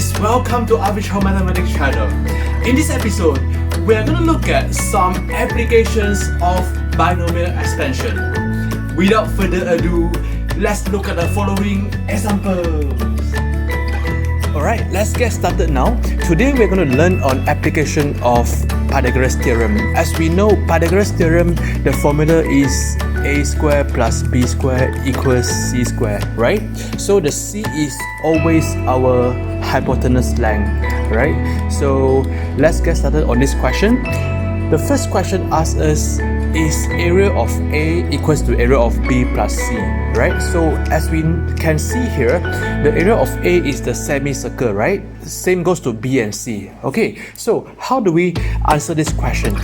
guys, welcome to Arbitrary Mathematics channel. In this episode, we are going to look at some applications of binomial expansion. Without further ado, let's look at the following examples. Alright, let's get started now. Today we're going to learn on application of Pythagoras Theorem. As we know, Pythagoras Theorem, the formula is a square plus b square equals c square, right? So the c is always our hypotenuse length, right? So let's get started on this question. The first question asks us, is area of A equals to area of B plus C, right? So as we can see here, the area of A is the semicircle, right? Same goes to B and C. Okay, so how do we answer this question?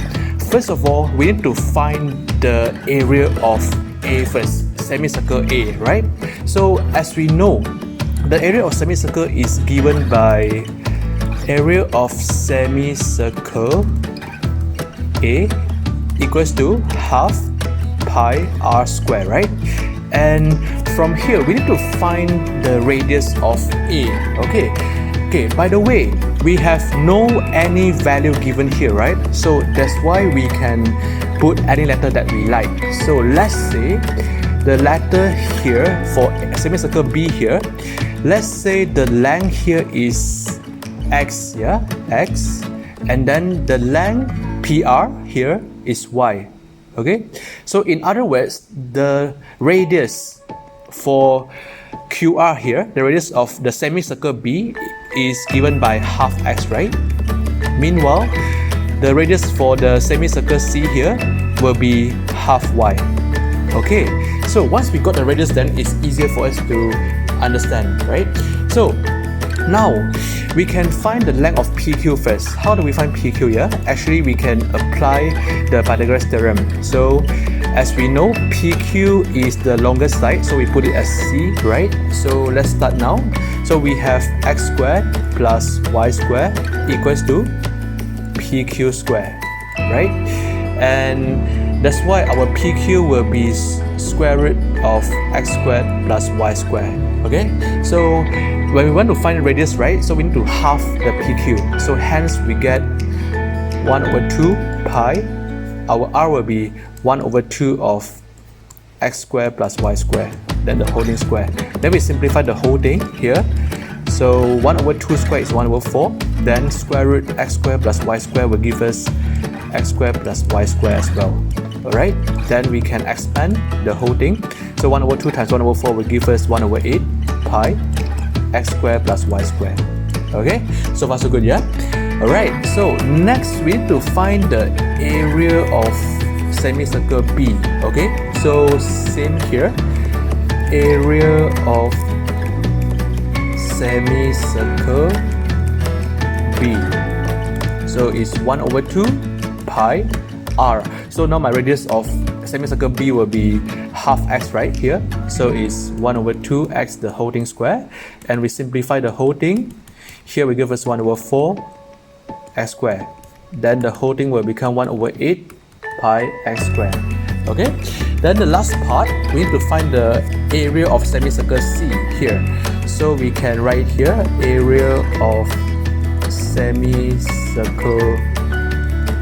First of all, we need to find the area of A first, semicircle A, right? So as we know, the area of semicircle is given by area of semicircle A equals to half pi r square, right? And from here, we need to find the radius of A. Okay, by the way, we have no any value given here, right? So that's why we can put any letter that we like. So let's say the letter here for semicircle B here, let's say the length here is x, yeah, x, and then the length PR here is y. Okay, so in other words, the radius for QR here, the radius of the semicircle B is given by half x, right? Meanwhile, the radius for the semicircle C here will be half y. Okay, so once we got the radius, then it's easier for us to understand, right? So now we can find the length of PQ first. How do we find PQ here? Actually, we can apply the Pythagoras Theorem. So as we know, PQ is the longest side, so we put it as C, right? So let's start now. So we have x squared plus y squared equals to PQ squared, right? And that's why our PQ will be square root of x squared plus y squared. Okay, so when we want to find the radius, right, so we need to half the PQ. So hence we get 1 over 2 pi. Our r will be 1 over 2 of x squared plus y squared, then the whole thing square. Then we simplify the whole thing here. So 1 over 2 squared is 1 over 4. Then square root x squared plus y squared will give us x squared plus y squared as well. Alright, then we can expand the whole thing. So 1 over 2 times 1 over 4 will give us 1 over 8 pi x squared plus y squared. Okay, so far so good, yeah? Alright, so next we need to find the area of semicircle B. Okay, so same here, area of semicircle B. So it's 1 over 2 pi r. So now my radius of semicircle B will be half x right here. So it's 1 over 2x the whole thing square. And we simplify the whole thing. Here we give us 1 over 4 x squared. Then the whole thing will become 1 over 8 pi x squared. Okay. Then the last part, we need to find the area of semicircle C here. So we can write here area of semicircle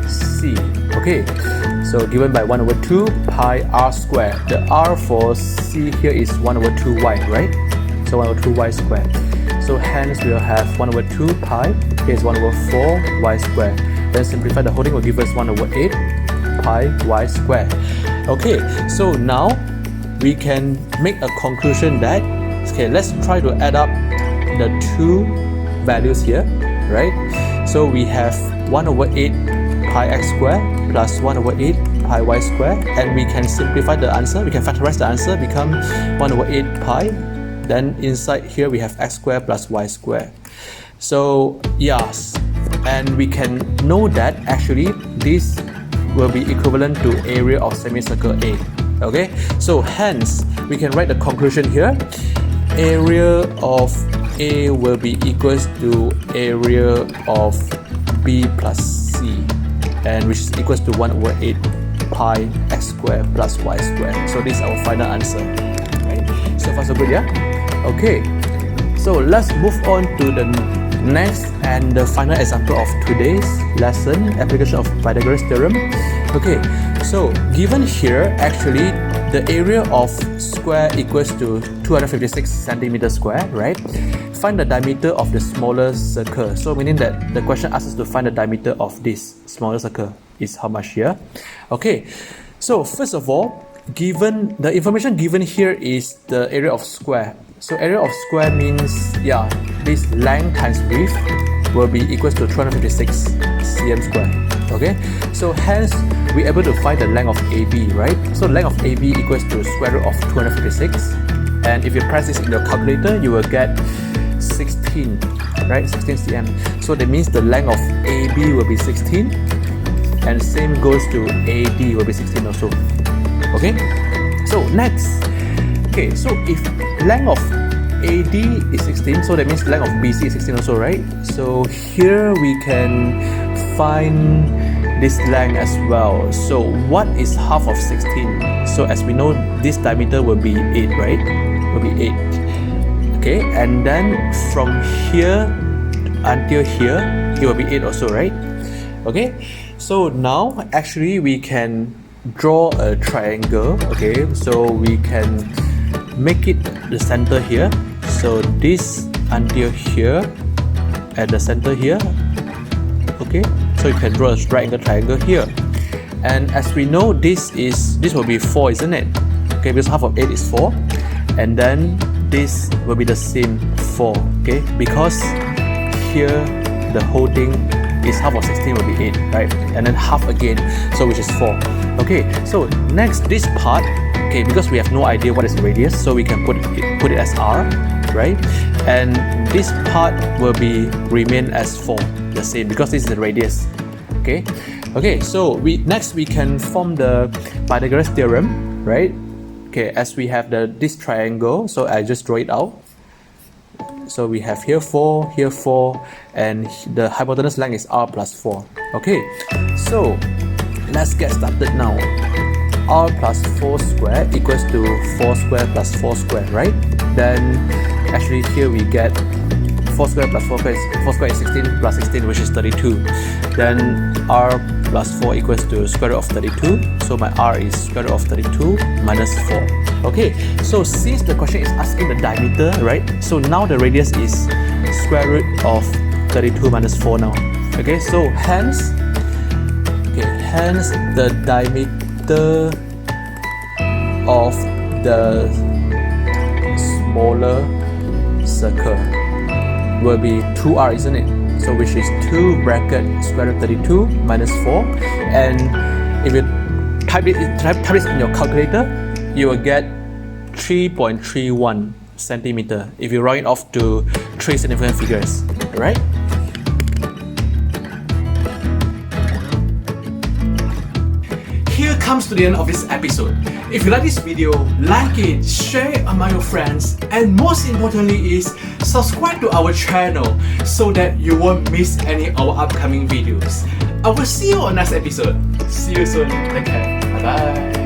C. Okay, so given by 1 over 2 pi r squared. The r for C here is 1 over 2y, right? So 1 over 2y squared. So hence we'll have 1 over 2 pi, here is 1 over 4y squared. Then simplify the whole thing will give us 1 over 8 pi y squared. Okay, so now we can make a conclusion that, okay, let's try to add up the two values here, right? So we have 1 over 8 pi x squared plus 1 over 8 pi y squared, and we can simplify the answer, we can factorize the answer, become 1 over 8 pi. Then inside here we have x squared plus y squared. So yes, and we can know that actually this will be equivalent to area of semicircle A. Okay, so hence we can write the conclusion here. Area of A will be equals to area of B plus C, and which is equals to 1 over 8 pi x squared plus y squared. So this is our final answer. Right? So far so good, yeah? Okay, so let's move on to the next and the final example of today's lesson, application of Pythagoras Theorem. Okay, so given here, actually the area of square equals to 256 centimeters square, right? Find the diameter of the smaller circle. So meaning that the question asks us to find the diameter of this smaller circle is how much here. Okay, so first of all, given the information given here is the area of square. So area of square means, yeah, this length times width will be equals to 256 cm square. Okay, so hence we're able to find the length of AB, right? So length of AB equals to square root of 256, and if you press this in your calculator, you will get 16, right? 16 cm. So that means the length of AB will be 16, and same goes to AD will be 16 also. Okay, so next, okay, so if length of AD is 16, so that means length of BC is 16 also, right? So here we can find this length as well. So what is half of 16? So as we know, this diameter will be 8, right? Will be 8. Okay, and then from here until here, it will be 8 also, right? Okay, so now actually we can draw a triangle. Okay, so we can make it the center here. So this until here, at the center here. Okay, so you can draw a right angle triangle here. And as we know, this will be 4, isn't it? Okay, because half of 8 is 4, and then this will be the same 4. Okay, because here the whole thing is half of 16 will be 8, right? And then half again, so which is 4. Okay, so next this part, okay, because we have no idea what is the radius, so we can put it as r, right? And this part will remain as 4, the same, because this is the radius. Okay, okay, so next we can form the Pythagoras theorem, right? Okay, as we have this triangle, so I just draw it out. So we have here 4, and the hypotenuse length is r plus 4. Okay, so let's get started now. R plus 4 square equals to 4 square plus 4 square, right? Then actually here we get 4 square plus 4 square is 16 plus 16, which is 32. Then r plus 4 equals to square root of 32. So my r is square root of 32 minus 4. Okay, so since the question is asking the diameter, right? So now the radius is square root of 32 minus 4 now. Okay, so hence the diameter of the smaller circle will be 2r, isn't it? So which is 2 bracket square root 32 minus 4, and if you type this in your calculator, you will get 3.31 centimeter if you round it off to 3 significant figures, right? Here comes to the end of this episode. If you like this video, like it, share it among your friends, and most importantly is subscribe to our channel so that you won't miss any of our upcoming videos. I will see you on next episode. See you soon. Take care. Bye bye.